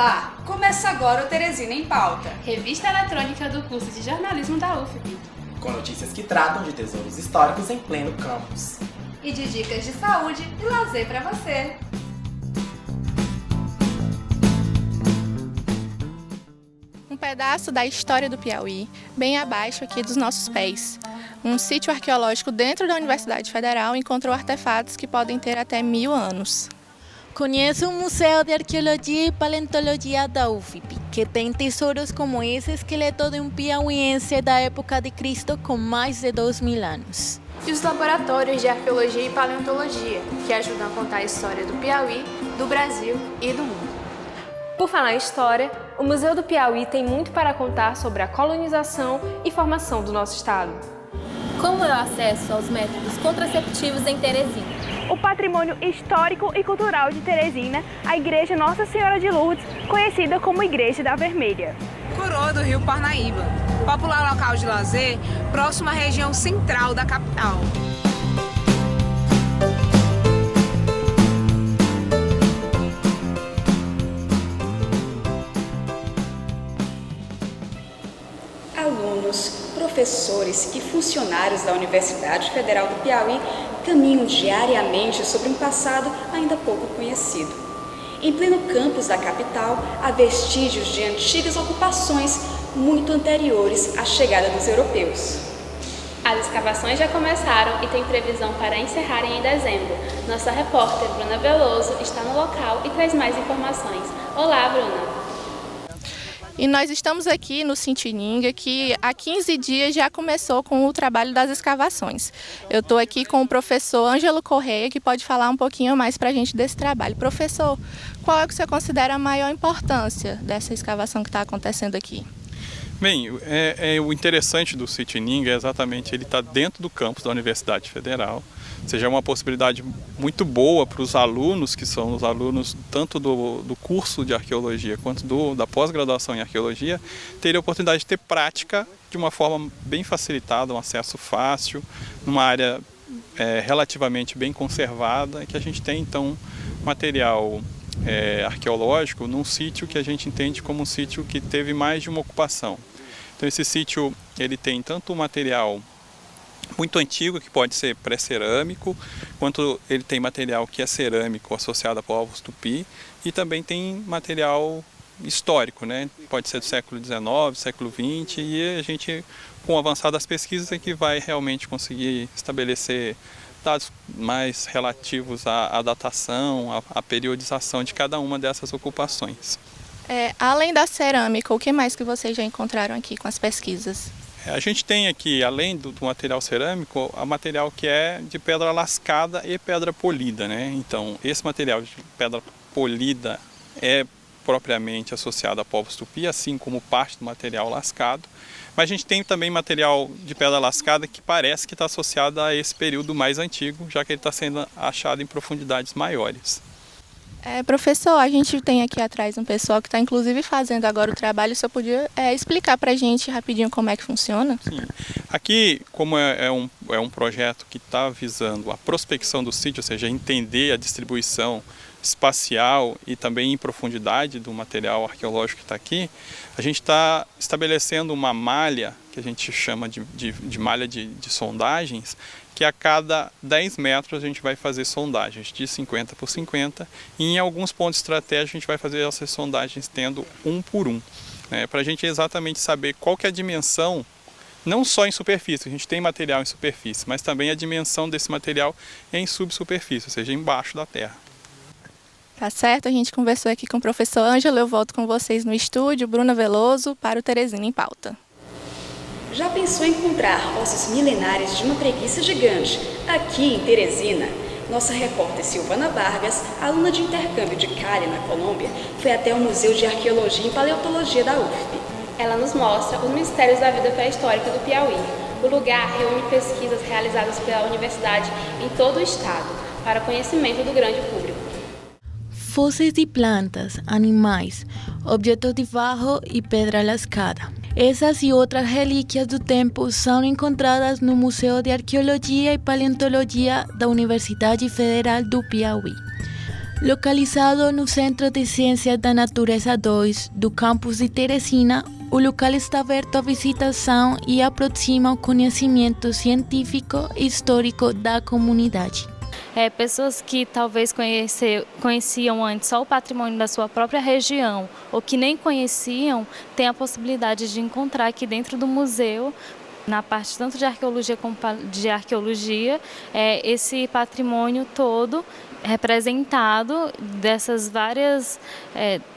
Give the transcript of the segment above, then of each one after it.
Olá! Começa agora o Teresina em Pauta, revista eletrônica do curso de jornalismo da UFP. Com notícias que tratam de tesouros históricos em pleno campus. E de dicas de saúde e lazer para você. Um pedaço da história do Piauí, bem abaixo aqui dos nossos pés. Um sítio arqueológico dentro da Universidade Federal encontrou artefatos que podem ter até 1000 anos. Conheço o Museu de Arqueologia e Paleontologia da UFP, que tem tesouros como esse esqueleto de um piauiense da época de Cristo com mais de 2000 anos. E os laboratórios de arqueologia e paleontologia, que ajudam a contar a história do Piauí, do Brasil e do mundo. Por falar em história, o Museu do Piauí tem muito para contar sobre a colonização e formação do nosso estado. Como é o acesso aos métodos contraceptivos em Teresina? O patrimônio histórico e cultural de Teresina, a Igreja Nossa Senhora de Lourdes, conhecida como Igreja da Vermelha. Coroa do Rio Parnaíba, popular local de lazer, próximo à região central da capital. Alunos, professores e funcionários da Universidade Federal do Piauí caminham diariamente sobre um passado ainda pouco conhecido. Em pleno campus da capital, há vestígios de antigas ocupações muito anteriores à chegada dos europeus. As escavações já começaram e tem previsão para encerrarem em dezembro. Nossa repórter Bruna Veloso está no local e traz mais informações. Olá, Bruna! E nós estamos aqui no Sintininga, que há 15 dias já começou com o trabalho das escavações. Eu estou aqui com o professor Ângelo Correia, que pode falar um pouquinho mais para a gente desse trabalho. Professor, qual é que você considera a maior importância dessa escavação que está acontecendo aqui? Bem, o interessante do Sintininga é exatamente ele estar dentro do campus da Universidade Federal, ou seja, é uma possibilidade muito boa para os alunos, que são os alunos tanto do curso de arqueologia quanto da pós-graduação em arqueologia, terem a oportunidade de ter prática de uma forma bem facilitada, um acesso fácil, numa área relativamente bem conservada, que a gente tem então material arqueológico num sítio que a gente entende como um sítio que teve mais de uma ocupação. Então esse sítio ele tem tanto material muito antigo, que pode ser pré-cerâmico, quanto ele tem material que é cerâmico associado a povos tupi, e também tem material histórico, né? Pode ser do século XIX, século XX, e a gente, com o avançar das pesquisas, é que vai realmente conseguir estabelecer dados mais relativos à datação, à periodização de cada uma dessas ocupações. Além da cerâmica, o que mais que vocês já encontraram aqui com as pesquisas? A gente tem aqui, além do material cerâmico, o material que é de pedra lascada e pedra polida, né? Então, esse material de pedra polida é propriamente associado a povos tupi, assim como parte do material lascado. Mas a gente tem também material de pedra lascada que parece que está associado a esse período mais antigo, já que ele está sendo achado em profundidades maiores. Professor, a gente tem aqui atrás um pessoal que está inclusive fazendo agora o trabalho. O senhor podia explicar para a gente rapidinho como é que funciona? Sim. Aqui, como é um projeto que está visando a prospecção do sítio, ou seja, entender a distribuição espacial e também em profundidade do material arqueológico que está aqui, a gente está estabelecendo uma malha, que a gente chama de malha de sondagens, que a cada 10 metros a gente vai fazer sondagens de 50 por 50, e em alguns pontos estratégicos a gente vai fazer essas sondagens tendo 1 por 1, né, para a gente exatamente saber qual que é a dimensão, não só em superfície, a gente tem material em superfície, mas também a dimensão desse material em subsuperfície, ou seja, embaixo da terra. Tá certo, a gente conversou aqui com o professor Ângelo, eu volto com vocês no estúdio, Bruna Veloso, para o Teresina em Pauta. Já pensou em encontrar ossos milenares de uma preguiça gigante aqui em Teresina? Nossa repórter Silvana Vargas, aluna de intercâmbio de Cali, na Colômbia, foi até o Museu de Arqueologia e Paleontologia da UFP. Ela nos mostra os mistérios da vida pré-histórica do Piauí. O lugar reúne pesquisas realizadas pela universidade em todo o estado, para conhecimento do grande público. Fósseis de plantas, animais, objetos de barro e pedra lascada. Essas e outras relíquias do tempo são encontradas no Museu de Arqueologia e Paleontologia da Universidade Federal do Piauí. Localizado no Centro de Ciências da Natureza 2 do campus de Teresina, o local está aberto à visitação e aproxima o conhecimento científico e histórico da comunidade. Pessoas que talvez conheciam antes só o patrimônio da sua própria região ou que nem conheciam, têm a possibilidade de encontrar aqui dentro do museu, na parte tanto de arqueologia como de arqueologia, esse patrimônio todo representado dessas várias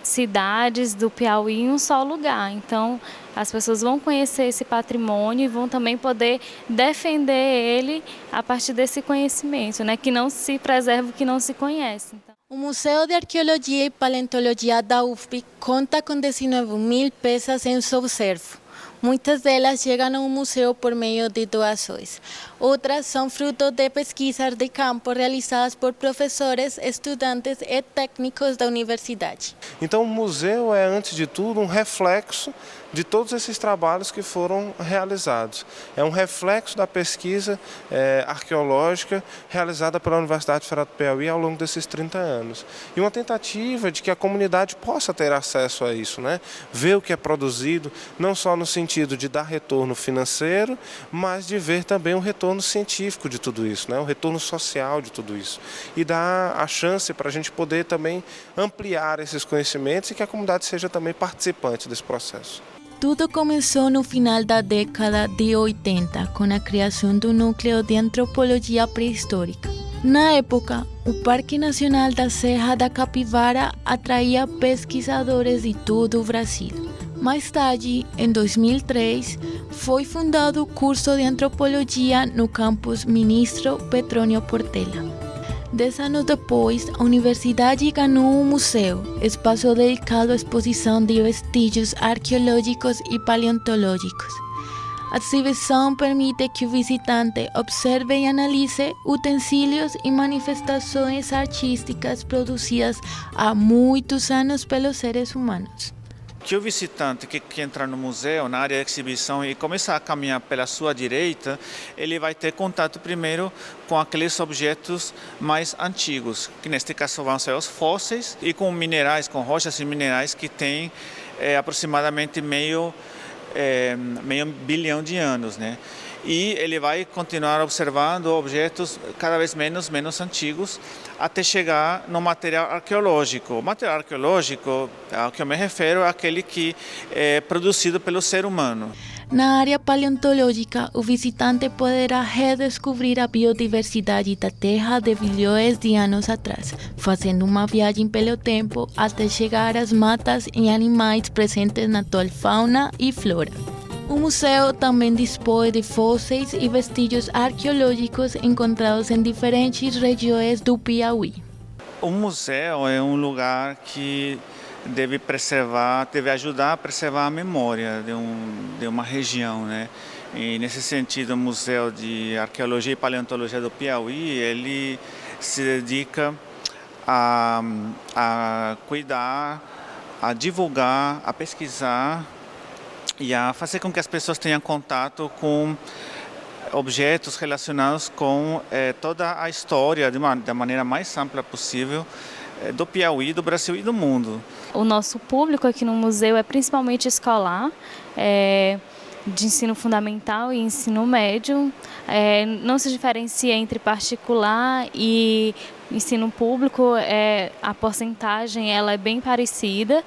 cidades do Piauí em um só lugar. Então, as pessoas vão conhecer esse patrimônio e vão também poder defender ele a partir desse conhecimento, né? Que não se preserva o que não se conhece. Então, o Museu de Arqueologia e Paleontologia da UFPI conta com 19.000 peças em seu acervo. Muitas delas chegam ao museu por meio de doações. Outras são fruto de pesquisas de campo realizadas por professores, estudantes e técnicos da universidade. Então o museu é, antes de tudo, um reflexo de todos esses trabalhos que foram realizados. É um reflexo da pesquisa arqueológica realizada pela Universidade Federal do Piauí ao longo desses 30 anos. E uma tentativa de que a comunidade possa ter acesso a isso, né? Ver o que é produzido, não só no sentido de dar retorno financeiro, mas de ver também o retorno científico de tudo isso, né? O retorno social de tudo isso. E dar a chance para a gente poder também ampliar esses conhecimentos e que a comunidade seja também participante desse processo. Tudo começou no final da década de 80, com a criação do Núcleo de Antropologia Pré-Histórica. Na época, o Parque Nacional da Serra da Capivara atraía pesquisadores de todo o Brasil. Mais tarde, em 2003, foi fundado o curso de Antropologia no campus Ministro Petrônio Portela. 10 anos depois, a universidade ganhou um museu, espaço dedicado à exposição de vestígios arqueológicos e paleontológicos. A exhibição permite que o visitante observe e analise utensílios e manifestações artísticas produzidas há muitos anos pelos seres humanos. Que o visitante que entrar no museu, na área de exibição e começar a caminhar pela sua direita, ele vai ter contato primeiro com aqueles objetos mais antigos, que neste caso vão ser os fósseis, e com minerais, com rochas e minerais que têm aproximadamente meio bilhão de anos, né? E ele vai continuar observando objetos cada vez menos antigos, até chegar no material arqueológico. O material arqueológico, ao que eu me refiro, é aquele que é produzido pelo ser humano. Na área paleontológica, o visitante poderá redescobrir a biodiversidade da Terra de bilhões de anos atrás, fazendo uma viagem pelo tempo até chegar às matas e animais presentes na atual fauna e flora. O museu também dispõe de fósseis e vestígios arqueológicos encontrados em diferentes regiões do Piauí. O museu é um lugar que deve ajudar a preservar a memória de uma região, né? E nesse sentido, o Museu de Arqueologia e Paleontologia do Piauí, ele se dedica a cuidar, a divulgar, a pesquisar e a fazer com que as pessoas tenham contato com objetos relacionados com toda a história da maneira mais ampla possível do Piauí, do Brasil e do mundo. O nosso público aqui no museu é principalmente escolar, de ensino fundamental e ensino médio. Não se diferencia entre particular e ensino público, a porcentagem ela é bem parecida.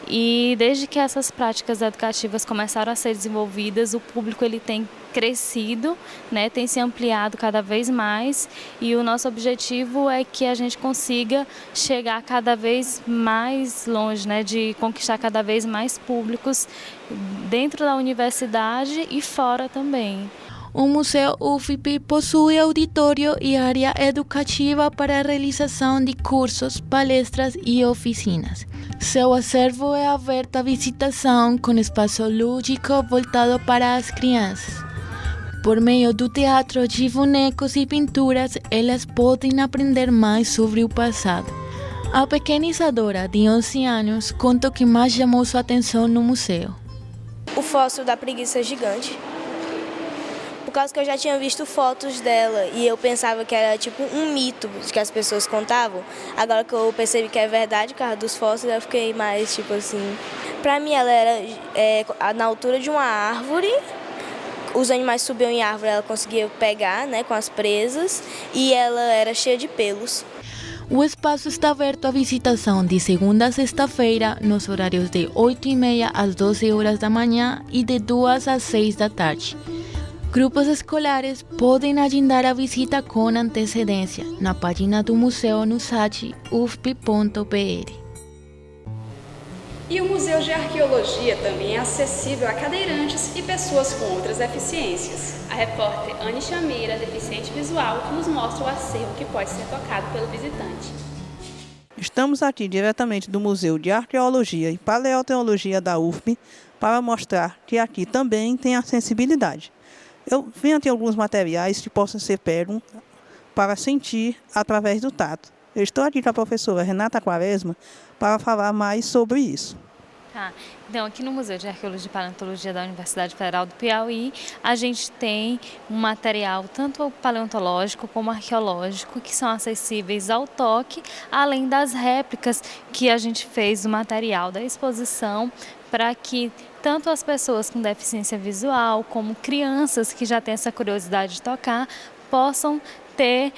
E desde que essas práticas educativas começaram a ser desenvolvidas, o público ele tem crescido, né, tem se ampliado cada vez mais, e o nosso objetivo é que a gente consiga chegar cada vez mais longe, né, de conquistar cada vez mais públicos dentro da universidade e fora também. O Museu UFPI possui auditório e área educativa para a realização de cursos, palestras e oficinas. Seu acervo é aberto à visitação com espaço lúdico voltado para as crianças. Por meio do teatro de bonecos e pinturas, elas podem aprender mais sobre o passado. A pequena Isadora, de 11 anos, conta o que mais chamou sua atenção no museu. O fóssil da preguiça gigante. causa que eu já tinha visto fotos dela e eu pensava que era tipo um mito que as pessoas contavam. Agora que eu percebi que é verdade, por causa dos fósseis, eu fiquei mais tipo assim. Pra mim ela era na altura de uma árvore, os animais subiam em árvore, ela conseguia pegar, né, com as presas, e ela era cheia de pelos. O espaço está aberto à visitação de segunda a sexta-feira, nos horários de 8h30 às 12 horas da manhã e de 2 às 6 da tarde. Grupos escolares podem agendar a visita com antecedência na página do museu no site ufp.br. E o Museu de Arqueologia também é acessível a cadeirantes e pessoas com outras deficiências. A repórter Anne Chamira, deficiente visual, nos mostra o acervo que pode ser tocado pelo visitante. Estamos aqui diretamente do Museu de Arqueologia e Paleontologia da UFP para mostrar que aqui também tem acessibilidade. Eu venho aqui alguns materiais que possam ser pegos para sentir através do tato. Eu estou aqui com a professora Renata Quaresma para falar mais sobre isso. Então, aqui no Museu de Arqueologia e Paleontologia da Universidade Federal do Piauí, a gente tem um material tanto paleontológico como arqueológico que são acessíveis ao toque, além das réplicas que a gente fez do material da exposição para que tanto as pessoas com deficiência visual como crianças que já têm essa curiosidade de tocar possam ter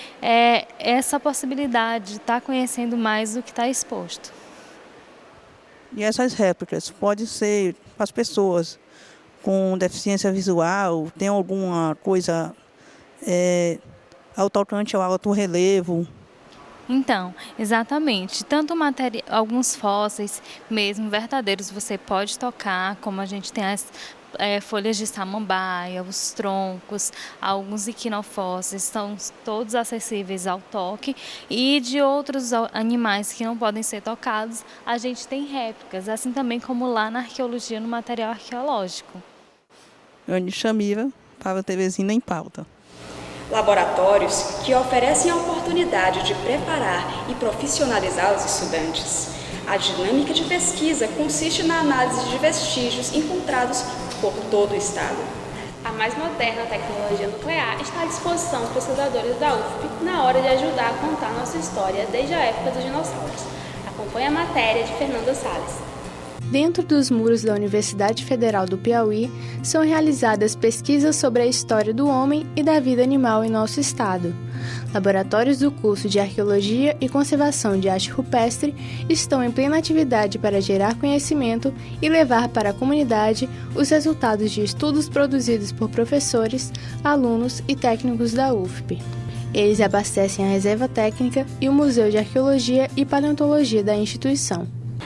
essa possibilidade de estar conhecendo mais do que está exposto. E essas réplicas podem ser para as pessoas com deficiência visual, tem alguma coisa ao tocante ao alto relevo? Então, exatamente. Tanto alguns fósseis mesmo verdadeiros você pode tocar, como a gente tem as folhas de samambaia, os troncos, alguns equinofósseis, estão todos acessíveis ao toque. E de outros animais que não podem ser tocados, a gente tem réplicas, assim também como lá na arqueologia, no material arqueológico. Anne Chamira, para Teresina em Pauta. Laboratórios que oferecem a oportunidade de preparar e profissionalizar os estudantes. A dinâmica de pesquisa consiste na análise de vestígios encontrados por todo o estado. A mais moderna tecnologia nuclear está à disposição dos pesquisadores da UFP na hora de ajudar a contar nossa história desde a época dos dinossauros. Acompanhe a matéria de Fernanda Salles. Dentro dos muros da Universidade Federal do Piauí, são realizadas pesquisas sobre a história do homem e da vida animal em nosso estado. Laboratórios do curso de Arqueologia e Conservação de Arte Rupestre estão em plena atividade para gerar conhecimento e levar para a comunidade os resultados de estudos produzidos por professores, alunos e técnicos da UFP. Eles abastecem a reserva técnica e o Museu de Arqueologia e Paleontologia da instituição.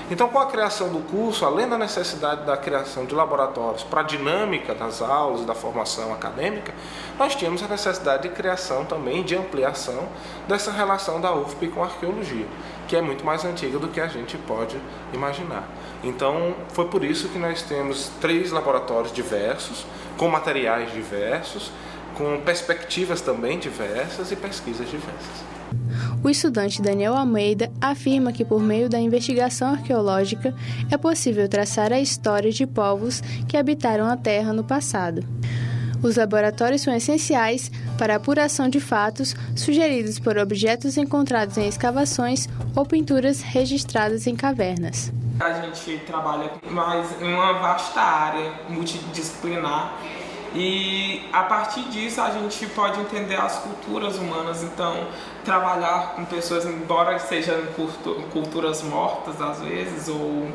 Então, com a criação do curso, além da necessidade da criação de laboratórios para a dinâmica das aulas e da formação acadêmica, nós tínhamos a necessidade de criação também, de ampliação dessa relação da UFP com a arqueologia, que é muito mais antiga do que a gente pode imaginar. Então, foi por isso que nós temos 3 laboratórios diversos, com materiais diversos, com perspectivas também diversas e pesquisas diversas. O estudante Daniel Almeida afirma que, por meio da investigação arqueológica, é possível traçar a história de povos que habitaram a Terra no passado. Os laboratórios são essenciais para a apuração de fatos sugeridos por objetos encontrados em escavações ou pinturas registradas em cavernas. A gente trabalha mais em uma vasta área multidisciplinar. E a partir disso a gente pode entender as culturas humanas, então trabalhar com pessoas, embora sejam culturas mortas às vezes, ou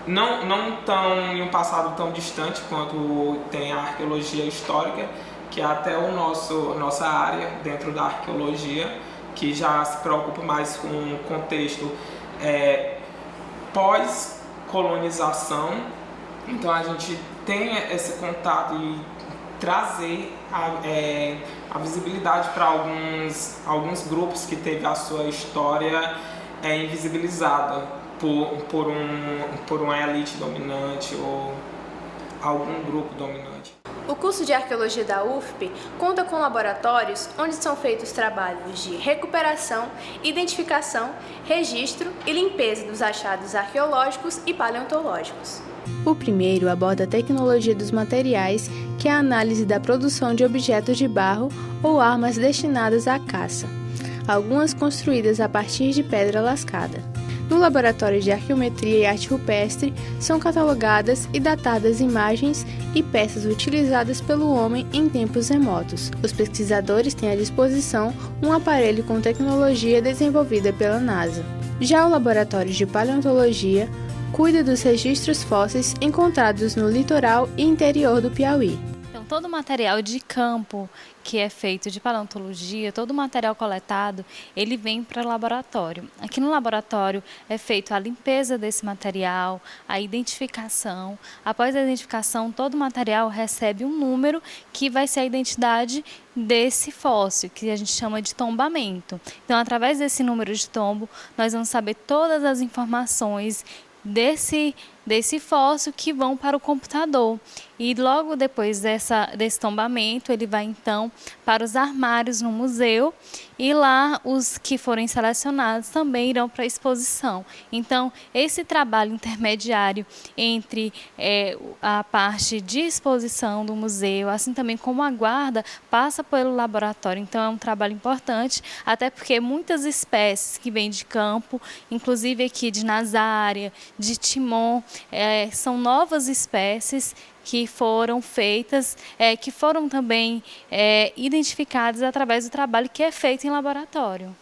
não tão em um passado tão distante quanto tem a arqueologia histórica, que é até nossa área dentro da arqueologia, que já se preocupa mais com o contexto pós-colonização. Então a gente tem esse contato e trazer a visibilidade para alguns grupos que teve a sua história invisibilizada por uma elite dominante ou algum grupo dominante. O curso de Arqueologia da UFP conta com laboratórios onde são feitos trabalhos de recuperação, identificação, registro e limpeza dos achados arqueológicos e paleontológicos. O primeiro aborda a tecnologia dos materiais, que é a análise da produção de objetos de barro ou armas destinadas à caça, algumas construídas a partir de pedra lascada. No laboratório de arqueometria e arte rupestre, são catalogadas e datadas imagens e peças utilizadas pelo homem em tempos remotos. Os pesquisadores têm à disposição um aparelho com tecnologia desenvolvida pela NASA. Já o laboratório de paleontologia cuida dos registros fósseis encontrados no litoral e interior do Piauí. Então, todo o material de campo que é feito de paleontologia, todo o material coletado, ele vem para o laboratório. Aqui no laboratório é feita a limpeza desse material, a identificação. Após a identificação, todo o material recebe um número que vai ser a identidade desse fóssil, que a gente chama de tombamento. Então, através desse número de tombo, nós vamos saber todas as informações desse fóssil que vão para o computador. E logo depois desse tombamento, ele vai então para os armários no museu e lá os que forem selecionados também irão para a exposição. Então, esse trabalho intermediário entre a parte de exposição do museu, assim também como a guarda, passa pelo laboratório. Então, é um trabalho importante, até porque muitas espécies que vêm de campo, inclusive aqui de Nasária, de Timon, são novas espécies que foram feitas, que foram também identificadas através do trabalho que é feito em laboratório.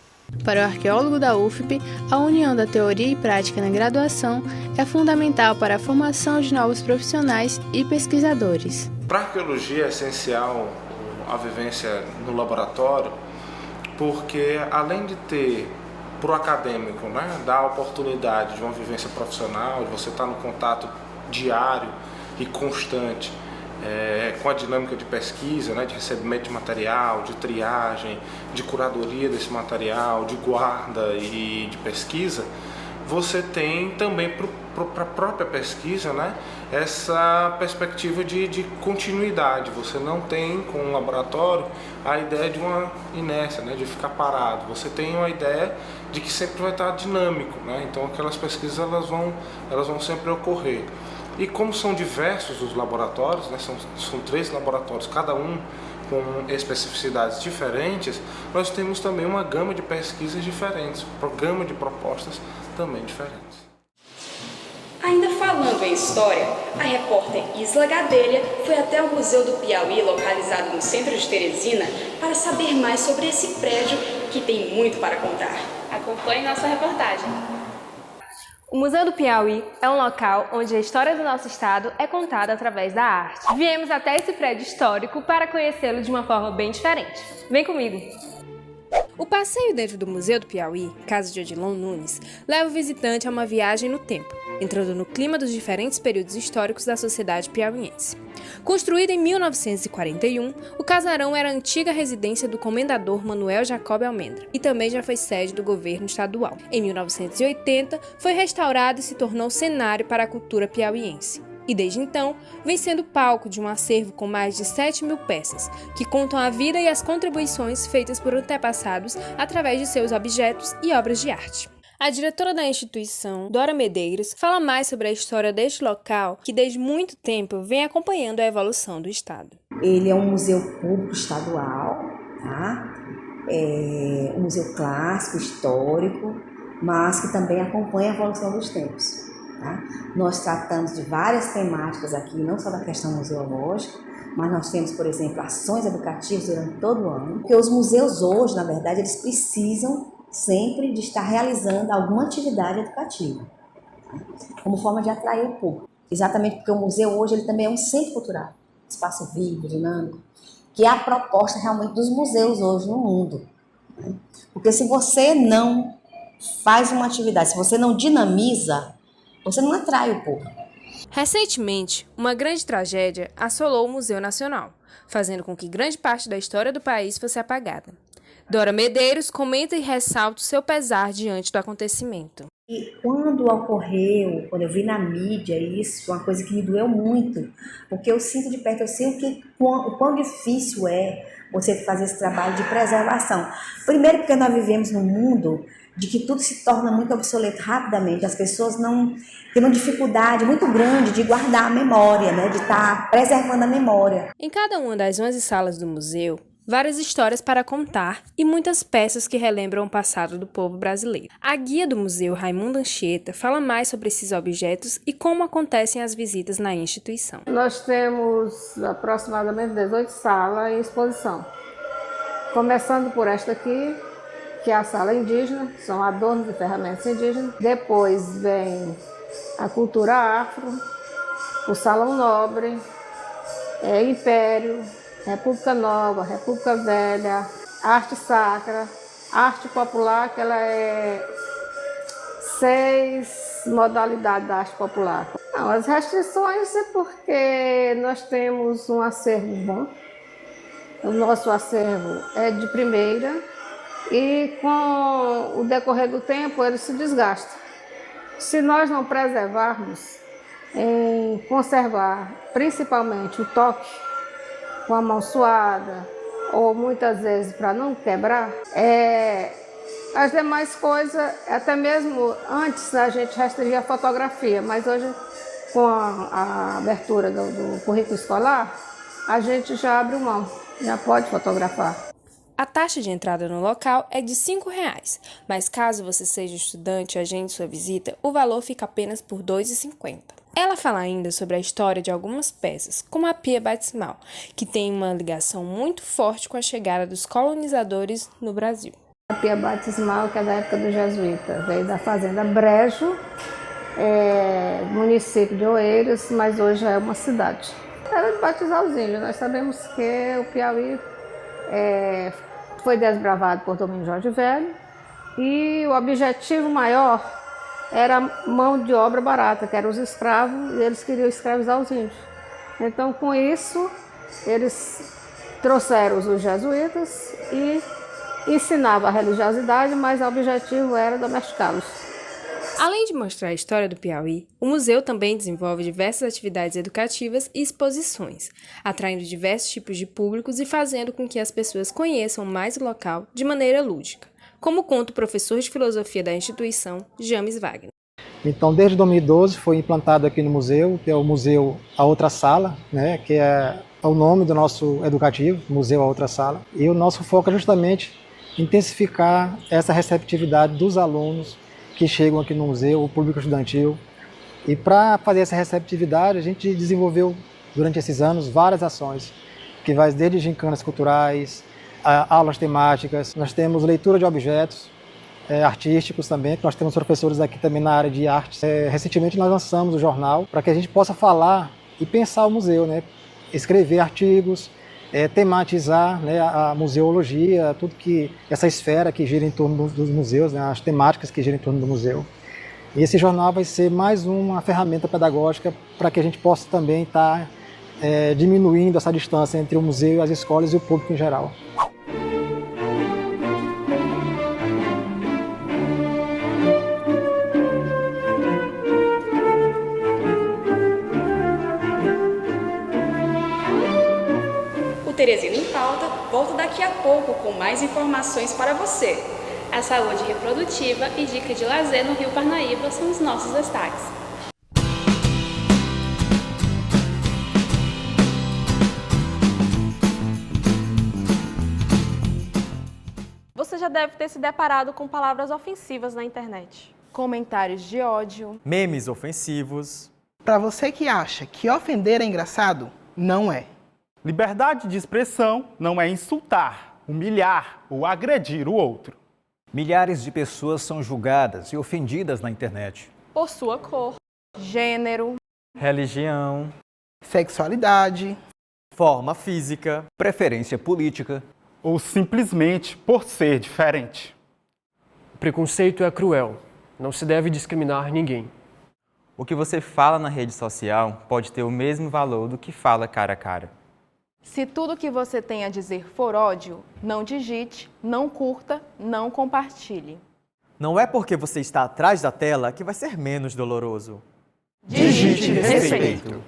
Para o arqueólogo da UFP, a união da teoria e prática na graduação é fundamental para a formação de novos profissionais e pesquisadores. Para a arqueologia é essencial a vivência no laboratório, porque além de ter para o acadêmico, dar a oportunidade de uma vivência profissional, de você estar no contato diário e constante com a dinâmica de pesquisa, de recebimento de material, de triagem, de curadoria desse material, de guarda e de pesquisa, você tem também para a própria pesquisa essa perspectiva de continuidade. Você não tem com o laboratório a ideia de uma inércia, de ficar parado. Você tem uma ideia de que sempre vai estar dinâmico, então aquelas pesquisas elas vão sempre ocorrer. E como são diversos os laboratórios, são 3 laboratórios, cada um com especificidades diferentes, nós temos também uma gama de pesquisas diferentes, uma gama de propostas também diferentes. Ainda falando em história, a repórter Isla Gadelha foi até o Museu do Piauí, localizado no centro de Teresina, para saber mais sobre esse prédio que tem muito para contar. Acompanhe nossa reportagem. O Museu do Piauí é um local onde a história do nosso estado é contada através da arte. Viemos até esse prédio histórico para conhecê-lo de uma forma bem diferente. Vem comigo! O passeio dentro do Museu do Piauí, casa de Odilon Nunes, leva o visitante a uma viagem no tempo, entrando no clima dos diferentes períodos históricos da sociedade piauiense. Construído em 1941, o casarão era a antiga residência do comendador Manuel Jacob Almendra e também já foi sede do governo estadual. Em 1980, foi restaurado e se tornou cenário para a cultura piauiense. E desde então, vem sendo palco de um acervo com mais de 7.000 peças, que contam a vida e as contribuições feitas por antepassados através de seus objetos e obras de arte. A diretora da instituição, Dora Medeiros, fala mais sobre a história deste local, que desde muito tempo vem acompanhando a evolução do estado. Ele é um museu público estadual, um museu clássico, histórico, mas que também acompanha a evolução dos tempos. Nós tratamos de várias temáticas aqui, não só da questão museológica, mas nós temos, por exemplo, ações educativas durante todo o ano, porque os museus hoje, na verdade, eles precisam sempre de estar realizando alguma atividade educativa, como forma de atrair o público. Exatamente porque o museu hoje ele também é um centro cultural, espaço vivo, dinâmico, que é a proposta realmente dos museus hoje no mundo. Porque se você não faz uma atividade, se você não dinamiza, você não atrai o público. Recentemente, uma grande tragédia assolou o Museu Nacional, fazendo com que grande parte da história do país fosse apagada. Dora Medeiros comenta e ressalta o seu pesar diante do acontecimento. E quando ocorreu, quando eu vi na mídia isso, uma coisa que me doeu muito, porque eu sinto de perto, eu sei o quão difícil é você fazer esse trabalho de preservação. Primeiro porque nós vivemos num mundo de que tudo se torna muito obsoleto rapidamente. As pessoas não têm uma dificuldade muito grande de guardar a memória, né, de estar preservando a memória. Em cada uma das 11 salas do museu, várias histórias para contar e muitas peças que relembram o passado do povo brasileiro. A guia do museu, Raimundo Anchieta, fala mais sobre esses objetos e como acontecem as visitas na instituição. Nós temos aproximadamente 18 salas em exposição. Começando por esta aqui, que é a sala indígena, são adornos e ferramentas indígenas. Depois vem a cultura afro, o Salão Nobre, Império, República Nova, República Velha, arte sacra, arte popular, que ela é 6 modalidades da arte popular. Não, as restrições é porque nós temos um acervo bom, o nosso acervo é de primeira e com o decorrer do tempo ele se desgasta. Se nós não preservarmos, em conservar principalmente o toque, com a mão suada, ou muitas vezes para não quebrar, as demais coisas, até mesmo antes a gente restringia a fotografia, mas hoje com a abertura do currículo escolar, a gente já abre mão, já pode fotografar. A taxa de entrada no local é de R$ 5, mas caso você seja estudante e agende sua visita, o valor fica apenas por R$ 2,50. Ela fala ainda sobre a história de algumas peças, como a pia batismal, que tem uma ligação muito forte com a chegada dos colonizadores no Brasil. A pia batismal, que é da época do jesuíta, veio da fazenda Brejo, município de Oeiras, mas hoje é uma cidade. Era de batizar os índios. Nós sabemos que o Piauí foi desbravado por Domingos Jorge Velho e o objetivo maior era mão de obra barata, que eram os escravos, e eles queriam escravizar os índios. Então, com isso, eles trouxeram os jesuítas e ensinavam a religiosidade, mas o objetivo era domesticá-los. Além de mostrar a história do Piauí, o museu também desenvolve diversas atividades educativas e exposições, atraindo diversos tipos de públicos e fazendo com que as pessoas conheçam mais o local de maneira lúdica, como conta o professor de filosofia da instituição, James Wagner. Então, desde 2012 foi implantado aqui no museu, que é o Museu A Outra Sala, né, que é o nome do nosso educativo, Museu A Outra Sala. E o nosso foco é justamente intensificar essa receptividade dos alunos que chegam aqui no museu, o público estudantil. E para fazer essa receptividade, a gente desenvolveu durante esses anos várias ações, que vai desde gincanas culturais, aulas temáticas, nós temos leitura de objetos artísticos também, nós temos professores aqui também na área de artes. Recentemente nós lançamos o jornal para que a gente possa falar e pensar o museu, né? Escrever artigos, tematizar, né, a museologia, tudo que essa esfera que gira em torno dos museus, né, as temáticas que giram em torno do museu. E esse jornal vai ser mais uma ferramenta pedagógica para que a gente possa também estar diminuindo essa distância entre o museu, as escolas e o público em geral. O Teresina em Pauta volta daqui a pouco com mais informações para você. A saúde reprodutiva e dica de lazer no Rio Parnaíba são os nossos destaques. Você já deve ter se deparado com palavras ofensivas na internet. Comentários de ódio. Memes ofensivos. Para você que acha que ofender é engraçado, não é. Liberdade de expressão não é insultar, humilhar ou agredir o outro. Milhares de pessoas são julgadas e ofendidas na internet. Por sua cor, gênero, religião, sexualidade, forma física, preferência política ou simplesmente por ser diferente. O preconceito é cruel. Não se deve discriminar ninguém. O que você fala na rede social pode ter o mesmo valor do que fala cara a cara. Se tudo que você tem a dizer for ódio, não digite, não curta, não compartilhe. Não é porque você está atrás da tela que vai ser menos doloroso. Digite respeito.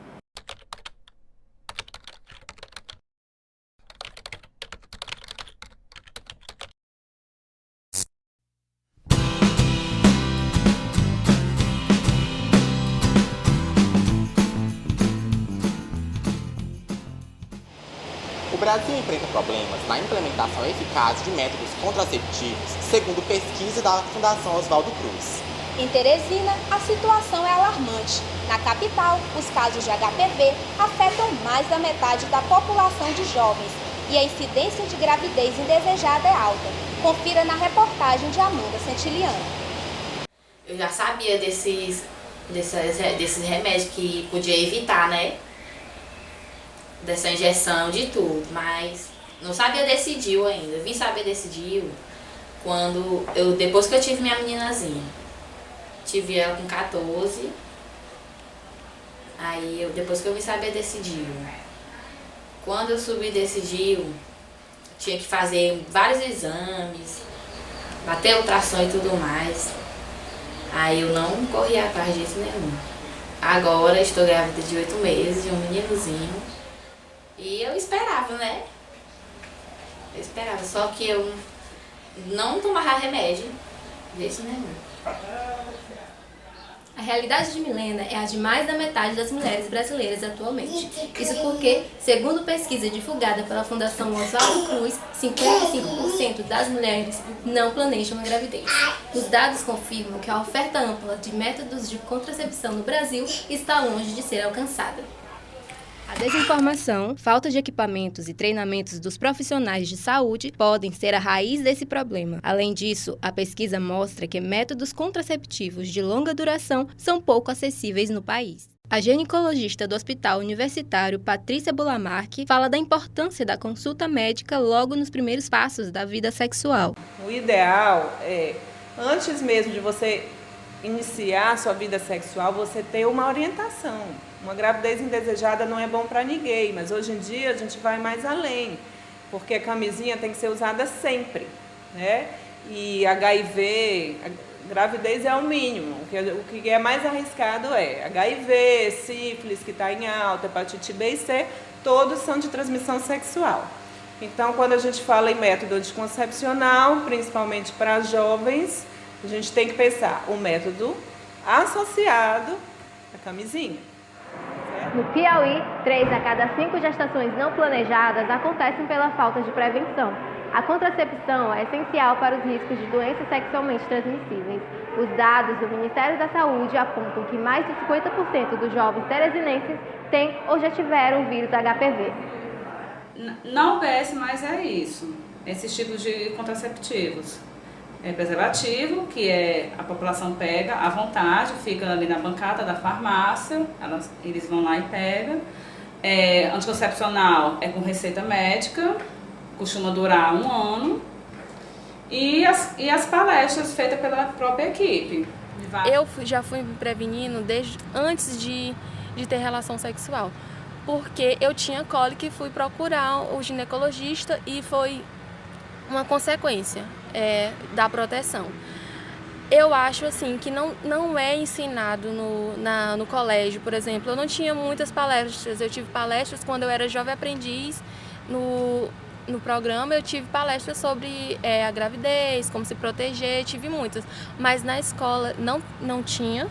O Brasil enfrenta problemas na implementação eficaz de métodos contraceptivos, segundo pesquisa da Fundação Oswaldo Cruz. Em Teresina, a situação é alarmante. Na capital, os casos de HPV afetam mais da metade da população de jovens e a incidência de gravidez indesejada é alta. Confira na reportagem de Amanda Santiliano. Eu já sabia desses remédios que podia evitar, né? Dessa injeção, de tudo, mas não sabia desse DIU ainda. Eu vim saber desse DIU depois que eu tive minha meninazinha. Tive ela com 14, depois que eu vim saber desse DIU. Quando eu subi desse DIU, tinha que fazer vários exames, bater ultrassom e tudo mais. Aí eu não corri atrás disso nenhum. Agora estou grávida de 8 meses, de um meninozinho. E eu esperava, né? Eu esperava, só que eu não tomava remédio, desse nenhum. A realidade de Milena é a de mais da metade das mulheres brasileiras atualmente. Isso porque, segundo pesquisa divulgada pela Fundação Oswaldo Cruz, 55% das mulheres não planejam a gravidez. Os dados confirmam que a oferta ampla de métodos de contracepção no Brasil está longe de ser alcançada. A desinformação, falta de equipamentos e treinamentos dos profissionais de saúde podem ser a raiz desse problema. Além disso, a pesquisa mostra que métodos contraceptivos de longa duração são pouco acessíveis no país. A ginecologista do Hospital Universitário Patrícia Bulamarque fala da importância da consulta médica logo nos primeiros passos da vida sexual. O ideal é, antes mesmo de você iniciar a sua vida sexual, você ter uma orientação. Uma gravidez indesejada não é bom para ninguém, mas hoje em dia a gente vai mais além, porque a camisinha tem que ser usada sempre, né? E HIV, a gravidez é o mínimo, o que é mais arriscado é HIV, sífilis, que está em alta, hepatite B e C, todos são de transmissão sexual. Então, quando a gente fala em método anticoncepcional, principalmente para jovens, a gente tem que pensar o método associado à camisinha. No Piauí, 3 a cada 5 gestações não planejadas acontecem pela falta de prevenção. A contracepção é essencial para os riscos de doenças sexualmente transmissíveis. Os dados do Ministério da Saúde apontam que mais de 50% dos jovens teresinenses têm ou já tiveram o vírus HPV. Na UBS, mas é isso, esses tipos de contraceptivos. É preservativo, que a população pega à vontade, fica ali na bancada da farmácia, eles vão lá e pegam. Anticoncepcional é com receita médica, costuma durar 1 ano. E as palestras feitas pela própria equipe. Eu já fui me prevenindo desde antes de ter relação sexual, porque eu tinha cólica e fui procurar o ginecologista e foi uma consequência da proteção. Eu acho assim que não é ensinado no colégio, por exemplo. Eu não tinha muitas palestras. Eu tive palestras quando eu era jovem aprendiz. No programa eu tive palestras sobre a gravidez, como se proteger, tive muitas. Mas na escola não tinha.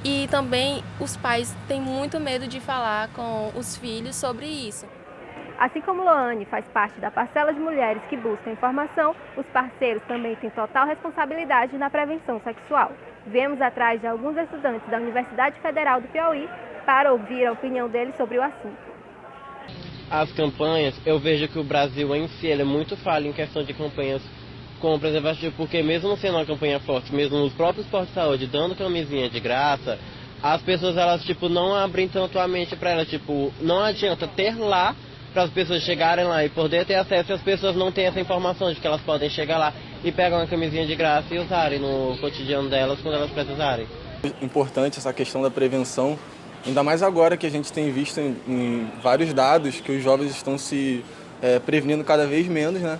E também os pais têm muito medo de falar com os filhos sobre isso. Assim como Loane faz parte da parcela de mulheres que buscam informação, os parceiros também têm total responsabilidade na prevenção sexual. Viemos atrás de alguns estudantes da Universidade Federal do Piauí para ouvir a opinião deles sobre o assunto. As campanhas, eu vejo que o Brasil em si é muito falho em questão de campanhas com preservativo, porque mesmo sendo uma campanha forte, mesmo os próprios postos de saúde dando camisinha de graça, as pessoas elas não abrem tanto a mente para elas, não adianta ter lá para as pessoas chegarem lá e poder ter acesso, e as pessoas não têm essa informação de que elas podem chegar lá e pegar uma camisinha de graça e usarem no cotidiano delas quando elas precisarem. Importante essa questão da prevenção, ainda mais agora que a gente tem visto em vários dados que os jovens estão se prevenindo cada vez menos, né,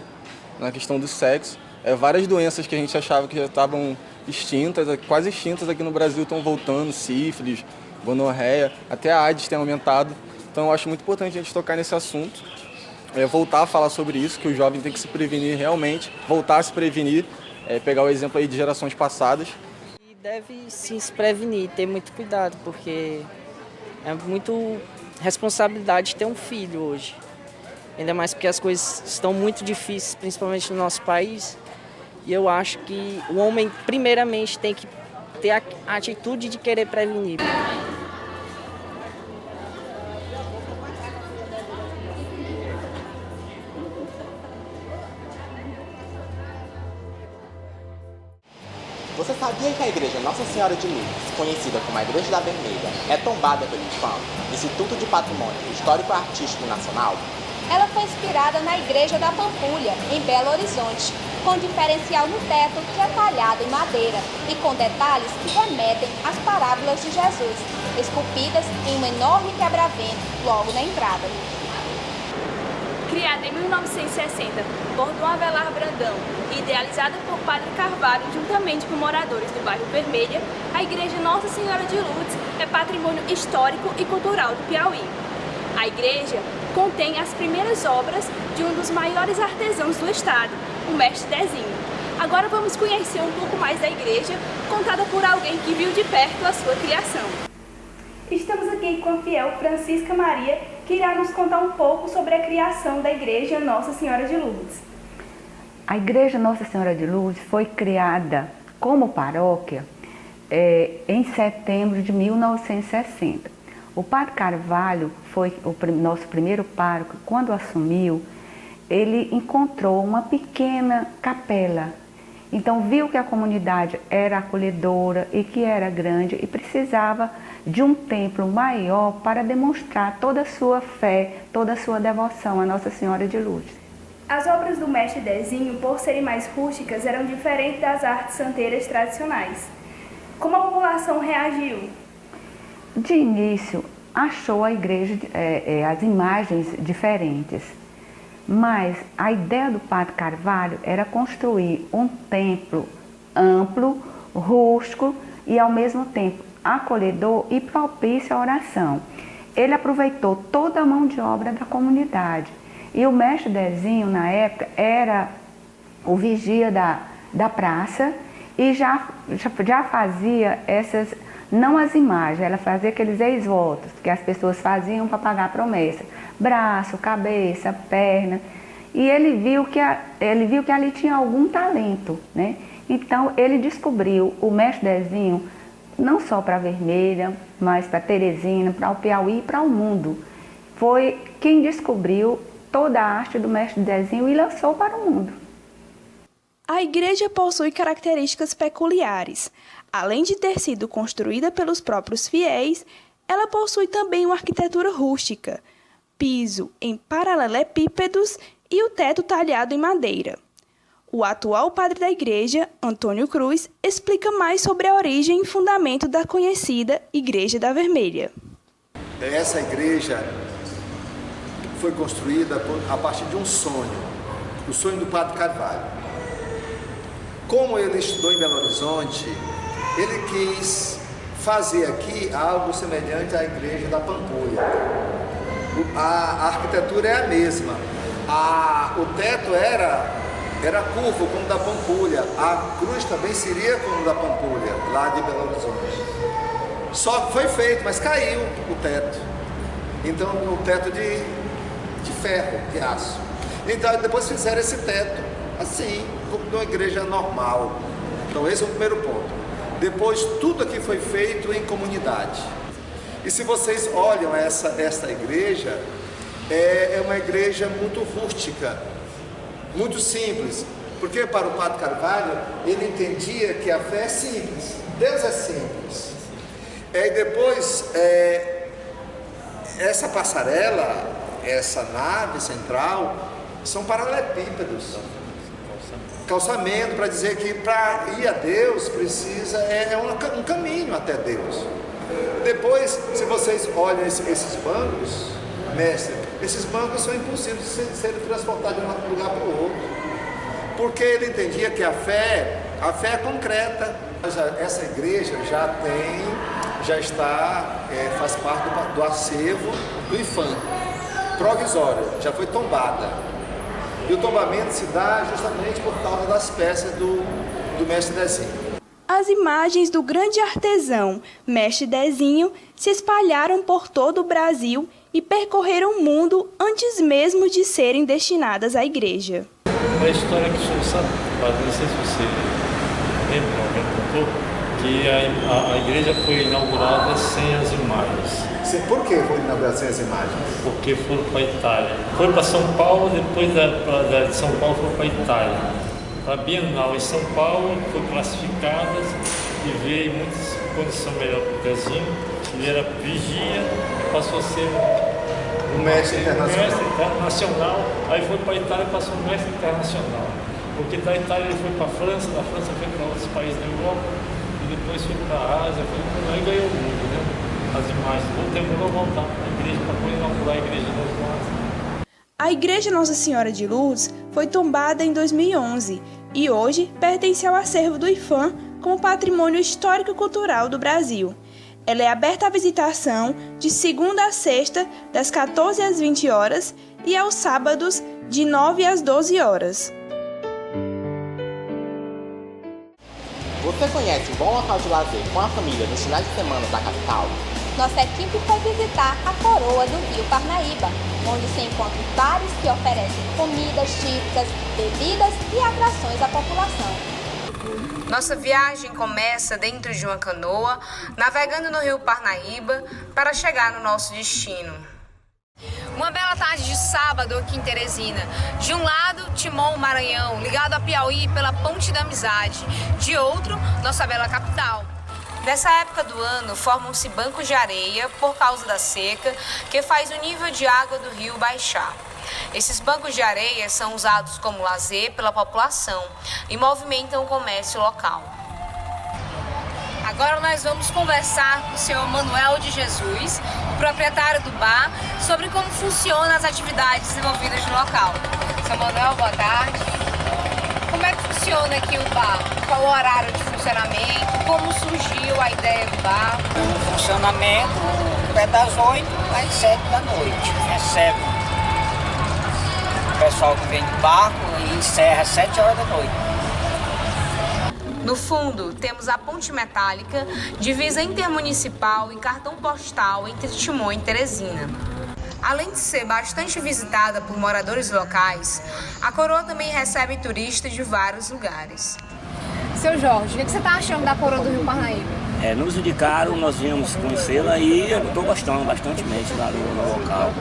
na questão do sexo. Várias doenças que a gente achava que já estavam extintas, quase extintas aqui no Brasil, estão voltando, sífilis, gonorreia, até a AIDS tem aumentado. Então eu acho muito importante a gente tocar nesse assunto, voltar a falar sobre isso, que o jovem tem que se prevenir realmente, voltar a se prevenir, pegar o exemplo aí de gerações passadas. E deve sim se prevenir, ter muito cuidado, porque é muito responsabilidade ter um filho hoje. ainda mais porque as coisas estão muito difíceis, principalmente no nosso país. E eu acho que o homem, primeiramente, tem que ter a atitude de querer prevenir. Você sabia que a Igreja Nossa Senhora de Lourdes, conhecida como a Igreja da Vermelha, é tombada pelo IPAM, Instituto de Patrimônio Histórico e Artístico Nacional? Ela foi inspirada na Igreja da Pampulha, em Belo Horizonte, com diferencial no teto que é talhado em madeira e com detalhes que remetem às parábolas de Jesus, esculpidas em um enorme quebra-vento logo na entrada. Criada em 1960 por Dom Avelar Brandão e idealizada por Padre Carvalho juntamente com moradores do bairro Vermelha, a Igreja Nossa Senhora de Lourdes é patrimônio histórico e cultural do Piauí. A igreja contém as primeiras obras de um dos maiores artesãos do estado, o mestre Dezinho. Agora vamos conhecer um pouco mais da igreja, contada por alguém que viu de perto a sua criação. Estamos aqui com a fiel Francisca Maria, que irá nos contar um pouco sobre a criação da Igreja Nossa Senhora de Lourdes. A Igreja Nossa Senhora de Lourdes foi criada como paróquia em setembro de 1960. O Padre Carvalho foi o nosso primeiro pároco. Quando assumiu, ele encontrou uma pequena capela. Então viu que a comunidade era acolhedora e que era grande e precisava de um templo maior para demonstrar toda a sua fé, toda a sua devoção à Nossa Senhora de Lourdes. As obras do mestre Dezinho, por serem mais rústicas, eram diferentes das artes santeiras tradicionais. Como a população reagiu? De início, achou a igreja, as imagens diferentes, mas a ideia do Padre Carvalho era construir um templo amplo, rústico e ao mesmo tempo acolhedor e propício à oração. Ele aproveitou toda a mão de obra da comunidade. E o mestre Dezinho, na época, era o vigia da praça e já fazia essas, não as imagens, ela fazia aqueles ex-votos que as pessoas faziam para pagar a promessa. Braço, cabeça, perna. E ele viu que ali tinha algum talento, né? Então, ele descobriu o mestre Dezinho não só para a Vermelha, mas para Teresina, para o Piauí e para o mundo. Foi quem descobriu toda a arte do mestre Dezinho e lançou para o mundo. A igreja possui características peculiares. Além de ter sido construída pelos próprios fiéis, ela possui também uma arquitetura rústica, piso em paralelepípedos e o teto talhado em madeira. O atual padre da igreja, Antônio Cruz, explica mais sobre a origem e fundamento da conhecida Igreja da Vermelha. Essa igreja foi construída a partir de um sonho, o sonho do Padre Carvalho. Como ele estudou em Belo Horizonte, ele quis fazer aqui algo semelhante à Igreja da Pampulha. A arquitetura é a mesma, o teto era curvo como da Pampulha, a cruz também seria como da Pampulha, lá de Belo Horizonte. Só que foi feito, mas caiu o teto. Então, o teto de ferro, de aço. Então, depois fizeram esse teto, assim, como de uma igreja normal. Então, esse é o primeiro ponto. Depois, tudo aqui foi feito em comunidade. E se vocês olham essa igreja, é uma igreja muito rústica, muito simples, porque para o Padre Carvalho, ele entendia que a fé é simples, Deus é simples. E depois, essa passarela, essa nave central, são paralelepípedos, calçamento, para dizer que para ir a Deus precisa, um caminho até Deus. Depois, se vocês olham esses bancos, mestre, esses bancos são impossíveis de serem transportados de um lugar para o outro, porque ele entendia que a fé é concreta. Essa igreja faz parte do acervo do IPAM, provisório, já foi tombada. E o tombamento se dá justamente por causa das peças do mestre Dezinho. As imagens do grande artesão mestre Dezinho se espalharam por todo o Brasil e percorreram o mundo antes mesmo de serem destinadas à igreja. Uma história que o senhor sabe, padre, não sei se você lembra, alguém contou, que a igreja foi inaugurada sem as imagens. Por que foi inaugurada sem as imagens? Porque foram para a Itália. Foram para São Paulo, depois de São Paulo foram para a Itália. Para a Bienal em São Paulo, foram classificadas e veio em muitas condições melhor para o Pezinho. Ele era vigia, passou a ser um mestre internacional. Aí foi para a Itália e passou um mestre internacional. Porque da Itália ele foi para a França, da França foi para outros países da Europa, e depois foi para a Ásia, aí ganhou o mundo, né? As imagens. Demorou a voltar para a igreja, para poder inaugurar a igreja de Nossa. A Igreja Nossa Senhora de Lourdes foi tombada em 2011 e hoje pertence ao acervo do IPHAN como Patrimônio Histórico e Cultural do Brasil. Ela é aberta à visitação de segunda a sexta, das 14 às 20 horas e aos sábados, de 9 às 12 horas. Você conhece um bom local de lazer com a família nos finais de semana da capital? Nossa equipe foi visitar a Coroa do Rio Parnaíba, onde se encontram bares que oferecem comidas típicas, bebidas e atrações à população. Nossa viagem começa dentro de uma canoa, navegando no Rio Parnaíba para chegar no nosso destino. Uma bela tarde de sábado aqui em Teresina. De um lado, Timon, Maranhão, ligado a Piauí pela Ponte da Amizade. De outro, nossa bela capital. Nessa época do ano, formam-se bancos de areia por causa da seca, que faz o nível de água do rio baixar. Esses bancos de areia são usados como lazer pela população e movimentam o comércio local. Agora nós vamos conversar com o senhor Manuel de Jesus, o proprietário do bar, sobre como funcionam as atividades desenvolvidas no local. Senhor Manuel, boa tarde. Como é que funciona aqui o bar? Qual o horário de funcionamento? Como surgiu a ideia do bar? O funcionamento é das 8 às 7 da noite. Recebe o pessoal que vem de barco e encerra às 7 horas da noite. No fundo, temos a ponte metálica, divisa intermunicipal e cartão postal entre Timon e Teresina. Além de ser bastante visitada por moradores locais, a Coroa também recebe turistas de vários lugares. Seu Jorge, o que você está achando da Coroa do Rio Parnaíba? Nos indicaram, nós viemos conhecê-la e eu estou gostando bastantemente lá no local.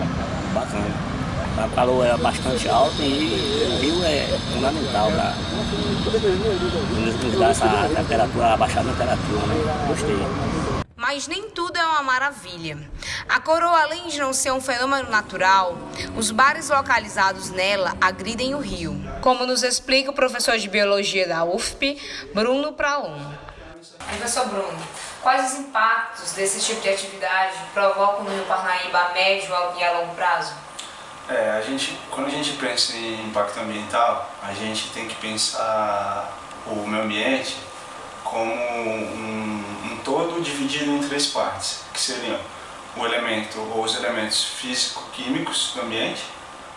Bacana. O calor é bastante alto e o rio é fundamental para nos dar essa temperatura, abaixar a temperatura, né? Gostei. Mas nem tudo é uma maravilha. A Coroa, além de não ser um fenômeno natural, os bares localizados nela agridem o rio. Como nos explica o professor de Biologia da UFP, Bruno Praon. Professor Bruno, quais os impactos desse tipo de atividade provocam no Rio Parnaíba a médio e a longo prazo? Quando a gente pensa em impacto ambiental, a gente tem que pensar o meio ambiente como um todo dividido em 3 partes, que seriam o elemento ou os elementos físico-químicos do ambiente,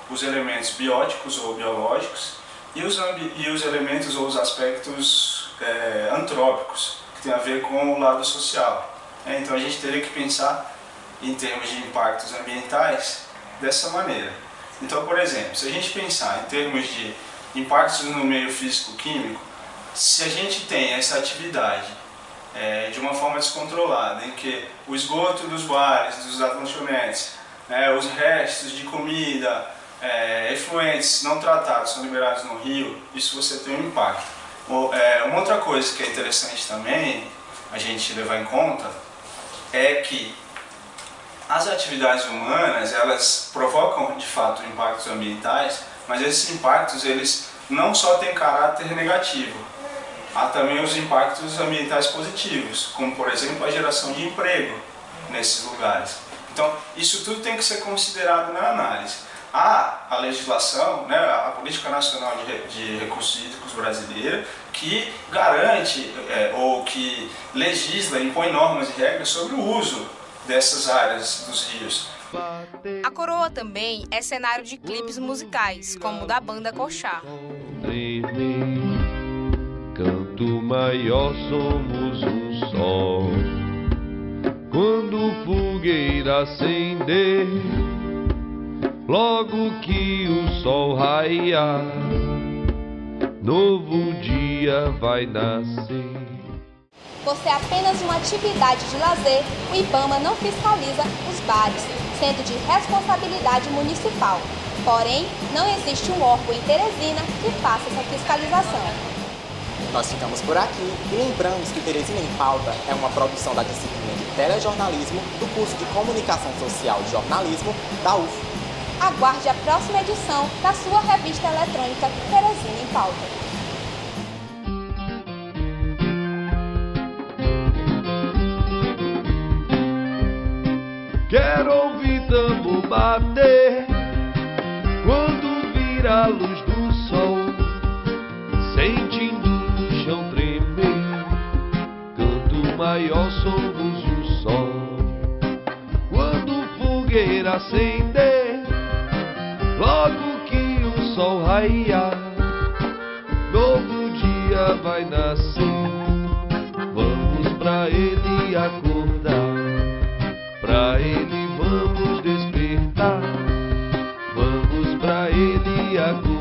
os elementos bióticos ou biológicos e os elementos ou os aspectos antrópicos, que tem a ver com o lado social. Então a gente teria que pensar em termos de impactos ambientais dessa maneira. Então, por exemplo, se a gente pensar em termos de impactos no meio físico-químico, se a gente tem essa atividade de uma forma descontrolada, em que o esgoto dos bares, dos lanchonetes, os restos de comida, efluentes não tratados são liberados no rio, isso você tem um impacto. Uma outra coisa que é interessante também a gente levar em conta é que as atividades humanas, elas provocam de fato impactos ambientais, mas esses impactos eles não só têm caráter negativo, há também os impactos ambientais positivos, como por exemplo a geração de emprego nesses lugares. Então isso tudo tem que ser considerado na análise. Há a legislação, a Política Nacional de Recursos Hídricos brasileira, que garante ou que legisla, impõe normas e regras sobre o uso dessas áreas dos rios. A Coroa também é cenário de clipes musicais, como o da banda Coxá. Canto maior somos um só, quando fogueira acender, logo que o sol raiar, novo dia vai nascer. Por ser apenas uma atividade de lazer, o IBAMA não fiscaliza os bares, sendo de responsabilidade municipal. Porém, não existe um órgão em Teresina que faça essa fiscalização. Nós ficamos por aqui e lembramos que Teresina em Pauta é uma produção da disciplina de telejornalismo do curso de Comunicação Social e Jornalismo da UF. Aguarde a próxima edição da sua revista eletrônica Teresina em Pauta. Quero ouvir tambor bater quando vir a luz do sol, sentindo o chão tremer, canto maior somos o sol. Quando fogueira acender, logo que o sol raiar, novo dia vai nascer. Vamos pra ele acordar, pra ele vamos despertar, vamos pra ele acordar.